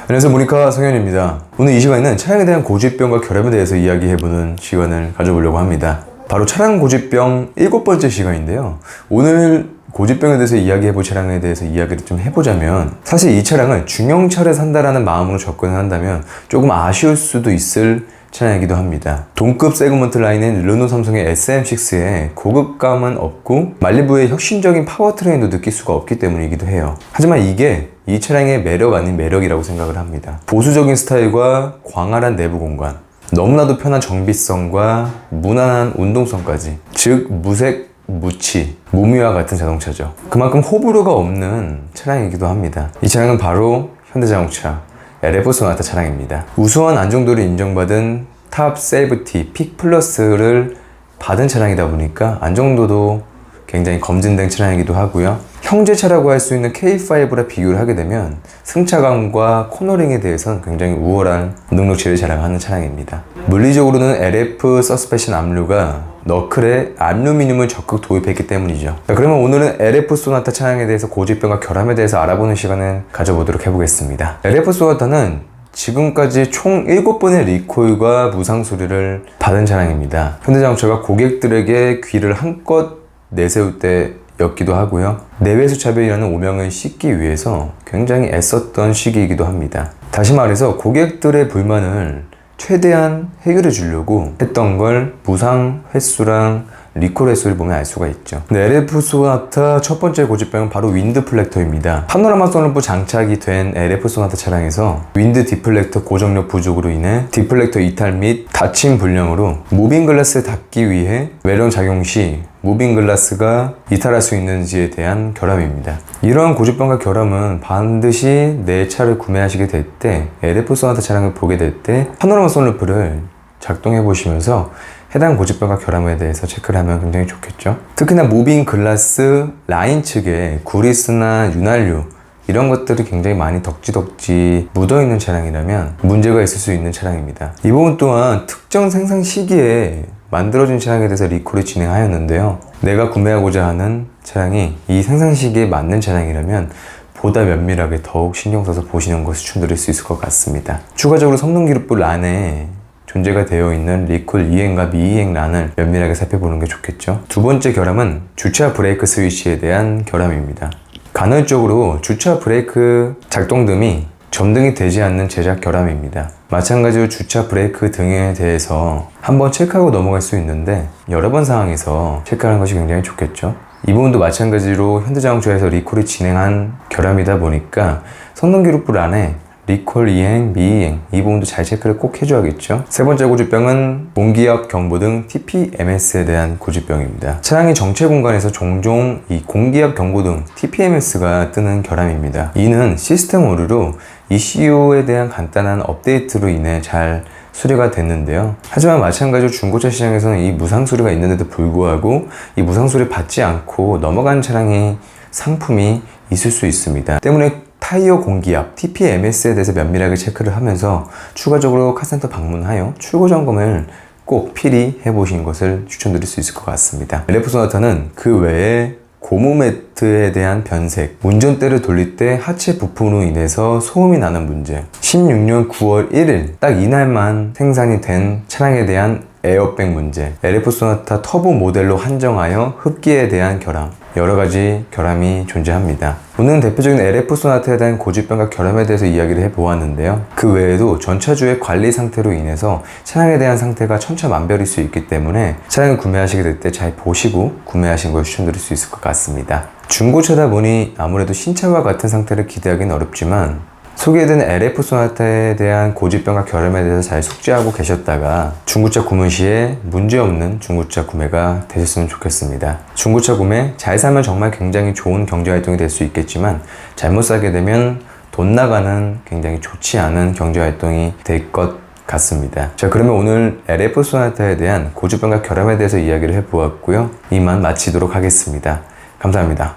안녕하세요, 모니카 성현입니다. 오늘 이 시간에는 차량에 대한 고집병과 결함에 대해서 이야기해보는 시간을 가져보려고 합니다. 바로 차량 고집병 7번째 시간인데요. 오늘 고집병에 대해서 이야기해볼 차량에 대해서 이야기를 좀 해보자면, 사실 이 차량을 중형차를 산다라는 마음으로 접근을 한다면 조금 아쉬울 수도 있을 차량이기도 합니다. 동급 세그먼트 라인인 르노 삼성의 SM6에 고급감은 없고 말리부의 혁신적인 파워트레인도 느낄 수가 없기 때문이기도 해요. 하지만 이게 이 차량의 매력 아닌 매력이라고 생각을 합니다. 보수적인 스타일과 광활한 내부 공간, 너무나도 편한 정비성과 무난한 운동성까지, 즉 무색, 무치, 무미와 같은 자동차죠. 그만큼 호불호가 없는 차량이기도 합니다. 이 차량은 바로 현대자동차 LF 소나타 차량입니다. 우수한 안정도를 인정받은 탑 세이프티 픽 플러스를 받은 차량이다 보니까 안정도도 굉장히 검증된 차량이기도 하고요. 형제차라고 할 수 있는 K5랑 비교를 하게 되면 승차감과 코너링에 대해서는 굉장히 우월한 능력치를 자랑하는 차량입니다. 물리적으로는 LF 서스펜션 압류가 너클에 알루미늄을 적극 도입했기 때문이죠. 자, 그러면 오늘은 LF 소나타 차량에 대해서 고집병과 결함에 대해서 알아보는 시간을 가져보도록 해보겠습니다. LF 소나타는 지금까지 총 7번의 리콜과 무상 수리를 받은 차량입니다. 현대자동차가 고객들에게 귀를 한껏 내세울 때였기도 하고요. 내외수 차별이라는 오명을 씻기 위해서 굉장히 애썼던 시기이기도 합니다. 다시 말해서 고객들의 불만을 최대한 해결해 주려고 했던 걸 무상 횟수랑 리콜 횟수를 보면 알 수가 있죠. LF 소나타 첫 번째 고집병은 바로 윈드 플렉터입니다. 파노라마 선루프 장착이 된 LF 소나타 차량에서 윈드 디플렉터 고정력 부족으로 인해 디플렉터 이탈 및 닫힘 불량으로 무빙 글라스를 닫기 위해 외령 작용 시 무빙 글라스가 이탈할 수 있는지에 대한 결함입니다. 이러한 고집병과 결함은 반드시 내 차를 구매하시게 될 때, LF 소나타 차량을 보게 될 때 파노라마 선루프를 작동해 보시면서 해당 고집병과 결함에 대해서 체크를 하면 굉장히 좋겠죠. 특히나 무빙 글라스 라인 측에 구리스나 윤활유 이런 것들이 굉장히 많이 덕지덕지 묻어있는 차량이라면 문제가 있을 수 있는 차량입니다. 이 부분 또한 특정 생산 시기에 만들어진 차량에 대해서 리콜을 진행하였는데요. 내가 구매하고자 하는 차량이 이 생산 시기에 맞는 차량이라면 보다 면밀하게 더욱 신경 써서 보시는 것을 추천드릴 수 있을 것 같습니다. 추가적으로 성능기록부 란에 존재가 되어 있는 리콜 이행과 미이행 란을 면밀하게 살펴보는 게 좋겠죠. 두 번째 결함은 주차 브레이크 스위치에 대한 결함입니다. 간헐적으로 주차 브레이크 작동등이 점등이 되지 않는 제작 결함입니다. 마찬가지로 주차 브레이크 등에 대해서 한번 체크하고 넘어갈 수 있는데 여러 번 상황에서 체크하는 것이 굉장히 좋겠죠. 이 부분도 마찬가지로 현대자동차에서 리콜을 진행한 결함이다 보니까 성능기록부 란에 리콜 이행, 미이행 이 부분도 잘 체크를 꼭 해줘야겠죠. 세 번째 고집병은 공기압 경보등 TPMS에 대한 고집병입니다. 차량의 정체 공간에서 종종 이 공기압 경보등 TPMS가 뜨는 결함입니다. 이는 시스템 오류로 ECU에 대한 간단한 업데이트로 인해 잘 수리가 됐는데요. 하지만 마찬가지로 중고차 시장에서는 이 무상 수리가 있는데도 불구하고 이 무상 수리를 받지 않고 넘어간 차량이 상품이 있을 수 있습니다. 때문에 타이어 공기압, TPMS에 대해서 면밀하게 체크를 하면서 추가적으로 카센터 방문하여 출고 점검을 꼭 필히 해보시는 것을 추천드릴 수 있을 것 같습니다. LF 소나타는 그 외에 고무 매트에 대한 변색, 운전대를 돌릴 때 하체 부품으로 인해서 소음이 나는 문제, 16년 9월 1일 딱 이날만 생산이 된 차량에 대한 에어백 문제, LF 소나타 터보 모델로 한정하여 흡기에 대한 결함, 여러 가지 결함이 존재합니다. 오늘은 대표적인 LF 소나타에 대한 고집병과 결함에 대해서 이야기를 해보았는데요. 그 외에도 전차주의 관리 상태로 인해서 차량에 대한 상태가 천차만별일 수 있기 때문에 차량을 구매하시게 될 때 잘 보시고 구매하시는 걸 추천드릴 수 있을 것 같습니다. 중고차다 보니 아무래도 신차와 같은 상태를 기대하기는 어렵지만 소개해드린 LF 소나타에 대한 고집병과 결함에 대해서 잘 숙지하고 계셨다가 중고차 구매 시에 문제없는 중고차 구매가 되셨으면 좋겠습니다. 중고차 구매 잘 사면 정말 굉장히 좋은 경제활동이 될 수 있겠지만 잘못 사게 되면 돈 나가는 굉장히 좋지 않은 경제활동이 될 것 같습니다. 자, 그러면 오늘 LF 소나타에 대한 고집병과 결함에 대해서 이야기를 해보았고요. 이만 마치도록 하겠습니다. 감사합니다.